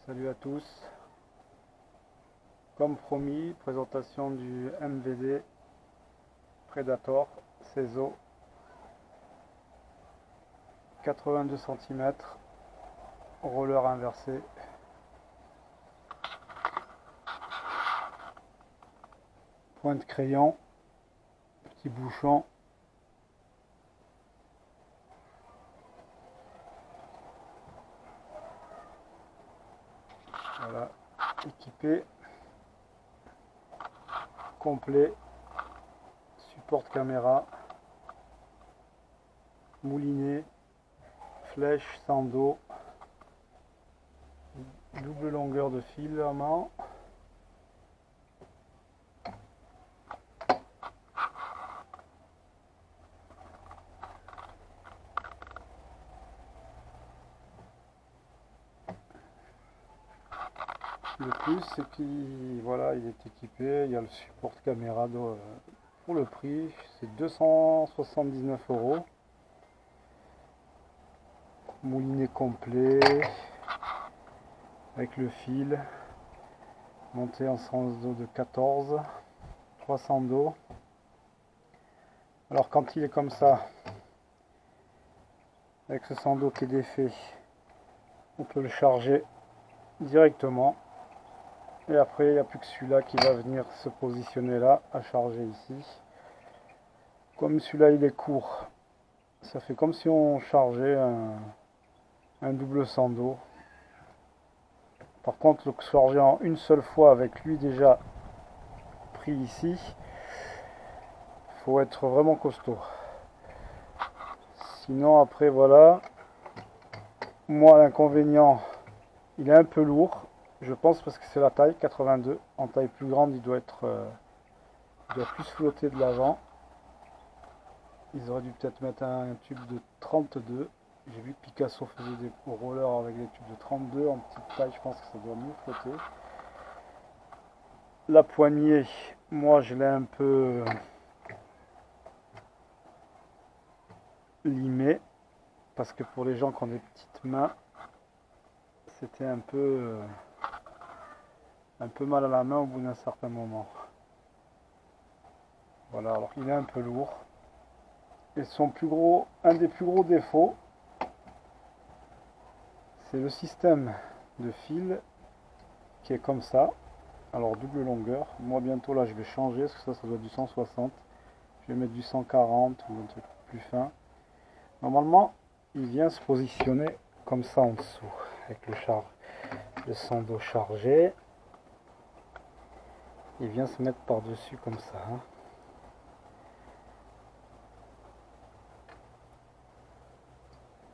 Salut à tous. Comme promis, présentation du MVD Predator CESO 82 cm, roller inversé. Pointe crayon, petit bouchon. Voilà, équipé, complet, support caméra, moulinet, flèche sans dos, double longueur de filament. Le plus, c'est qu'il voilà, il est équipé, il y a le support caméra pour le prix, c'est 279 €. Moulinet complet, avec le fil, monté en sens d'eau de 14, 300 d'eau. Alors quand il est comme ça, avec ce sens d'eau qui est défait, on peut le charger directement. Et après, il n'y a plus que celui-là qui va venir se positionner là, à charger ici. Comme celui-là, il est court, ça fait comme si on chargeait un double sans dos. Par contre, le charger en une seule fois avec lui déjà pris ici, il faut être vraiment costaud. Sinon, après, voilà. Moi, l'inconvénient, il est un peu lourd. Je pense parce que c'est la taille, 82. En taille plus grande, il doit plus flotter de l'avant. Ils auraient dû peut-être mettre un tube de 32. J'ai vu que Picasso faisait des rollers avec des tubes de 32. En petite taille, je pense que ça doit mieux flotter. La poignée, moi je l'ai un peu limée. Parce que pour les gens qui ont des petites mains, c'était un peu mal à la main au bout d'un certain moment. Voilà, alors il est un peu lourd. Et un des plus gros défauts, c'est le système de fil qui est comme ça. Alors double longueur. Moi bientôt là je vais changer parce que ça doit être du 160. Je vais mettre du 140 ou un truc plus fin. Normalement, il vient se positionner comme ça en dessous avec le sang d'eau chargé. Il vient se mettre par dessus comme ça.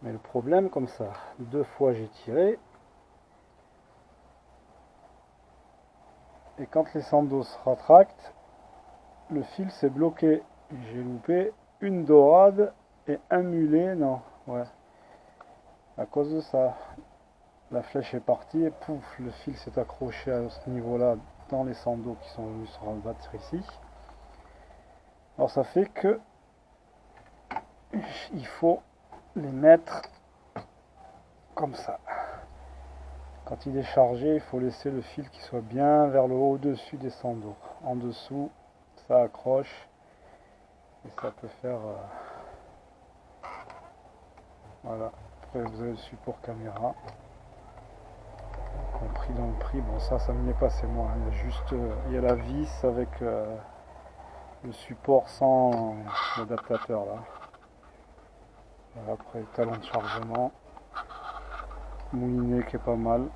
Mais le problème, comme ça, 2 fois j'ai tiré, et quand les sangs d'eau se rétractent, le fil s'est bloqué. J'ai loupé une dorade et un mulet, non, ouais, à cause de ça. La flèche est partie et pouf, le fil s'est accroché à ce niveau-là dans les sangs d'eau qui sont venus se rabattre ici. Alors ça fait que il faut les mettre comme ça. Quand il est chargé, il faut laisser le fil qui soit bien vers le haut, au-dessus des sangs d'eau. En dessous, ça accroche et ça peut faire... voilà. Après, vous avez le support caméra. Compris dans le prix. Bon, ça ne m'y est pas, c'est moi. Il y a juste il y a la vis avec le support sans l'adaptateur là. Et après, talon de chargement. Moulinet qui est pas mal.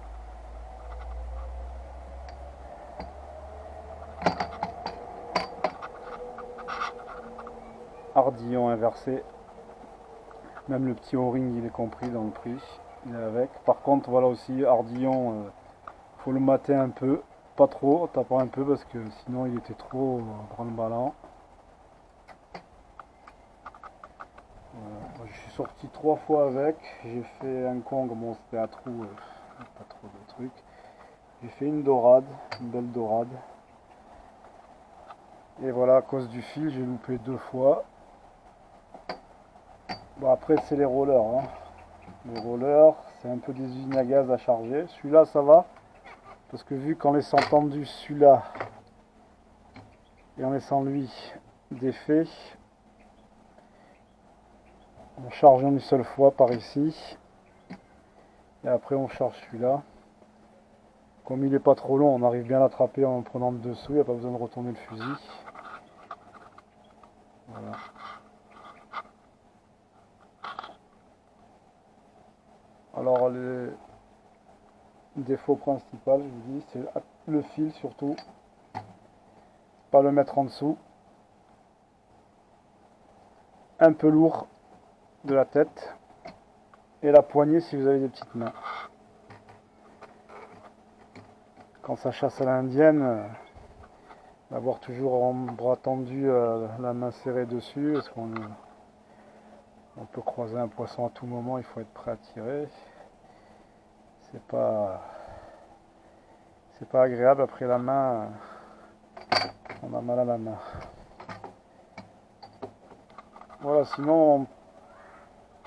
Ardillon inversé. Même le petit O-ring il est compris dans le prix. Il est avec. Par contre voilà aussi ardillon, faut le mater un peu. Pas trop, tapant un peu parce que sinon il était trop branle-ballant. Voilà. Je suis sorti 3 fois avec. J'ai fait un Kong, bon c'était un trou, pas trop de trucs. J'ai fait une dorade, une belle dorade. Et voilà, à cause du fil, j'ai loupé 2 fois. Bon après c'est les rollers. Les rollers, c'est un peu des usines à gaz à charger. Celui-là ça va, parce que vu qu'en laissant tendu celui-là et en laissant lui défait, on charge une seule fois par ici et après on charge celui-là. Comme il n'est pas trop long, on arrive bien à l'attraper en prenant le dessous, il n'y a pas besoin de retourner le fusil. Voilà. Alors le défaut principal, je vous dis, c'est le fil surtout. Pas le mettre en dessous. Un peu lourd de la tête. Et la poignée si vous avez des petites mains. Quand ça chasse à l'indienne, d'avoir toujours en bras tendu, la main serrée dessus, parce qu'on peut croiser un poisson à tout moment, il faut être prêt à tirer. C'est pas agréable, après la main, on a mal à la main. Voilà, sinon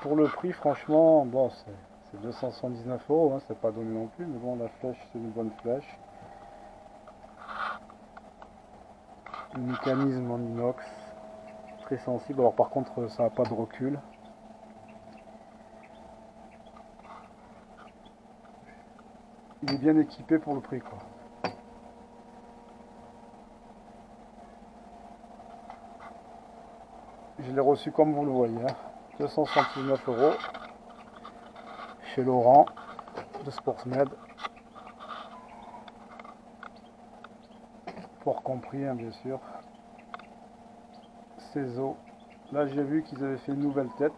pour le prix, franchement, bon, c'est 279 €, hein, c'est pas donné non plus, mais bon, la flèche c'est une bonne flèche. Le mécanisme en inox, très sensible. Alors par contre ça n'a pas de recul. Il est bien équipé pour le prix, quoi. Je l'ai reçu comme vous le voyez, hein, 279 € chez Laurent de Sportsmed. Port compris, hein, bien sûr. Cézo. Là j'ai vu qu'ils avaient fait une nouvelle tête.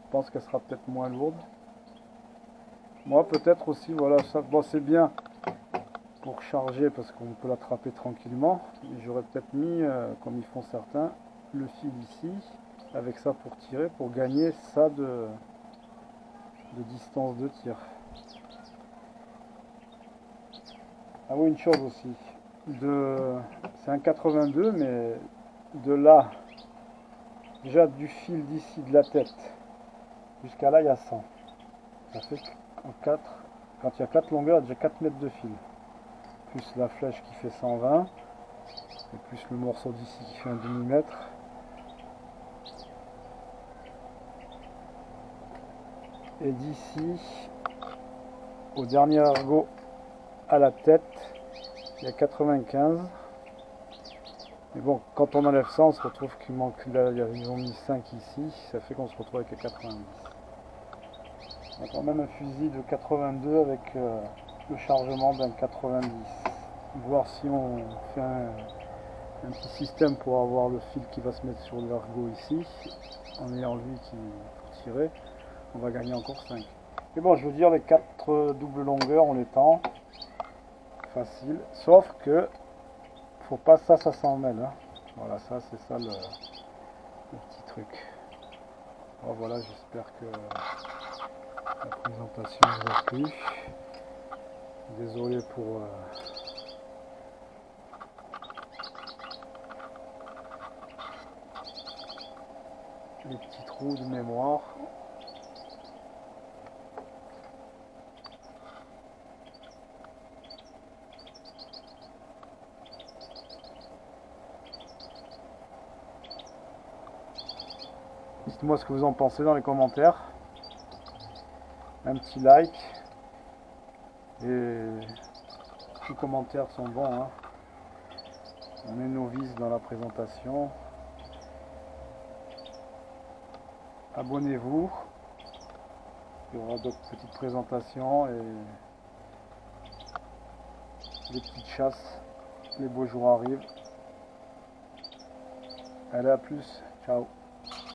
Je pense qu'elle sera peut-être moins lourde. Moi peut-être aussi, voilà, ça, bon, c'est bien pour charger parce qu'on peut l'attraper tranquillement. J'aurais peut-être mis, comme ils font certains, le fil ici, avec ça pour tirer, pour gagner ça de distance de tir. Ah oui, une chose aussi, c'est un 82, mais de là, déjà du fil d'ici de la tête jusqu'à là, il y a 100. Ça fait en 4, quand il y a 4 longueurs, il y a déjà 4 mètres de fil. Plus la flèche qui fait 120, et plus le morceau d'ici qui fait un demi-mètre. Et d'ici au dernier ergot à la tête, il y a 95. Mais bon, quand on enlève ça, on se retrouve qu'il manque, là, ils ont mis 5 ici, ça fait qu'on se retrouve avec 90. On a quand même un fusil de 82 avec le chargement d'un 90. Voir si on fait un petit système pour avoir le fil qui va se mettre sur l'ergot ici, en ayant lui qui pour tirer, on va gagner encore 5. Mais bon, je veux dire, les 4 doubles longueurs, on les tend facile, sauf que faut pas ça s'en mêle, hein. Voilà, ça c'est ça le petit truc. Bon, voilà, j'espère que la présentation vous a plu. Désolé pour les petits trous de mémoire. Dites-moi ce que vous en pensez dans les commentaires. Un petit like. Et tous les commentaires sont bons, hein. On est novice dans la présentation. Abonnez-vous. Il y aura d'autres petites présentations et des petites chasses. Les beaux jours arrivent. Allez, à plus. Ciao.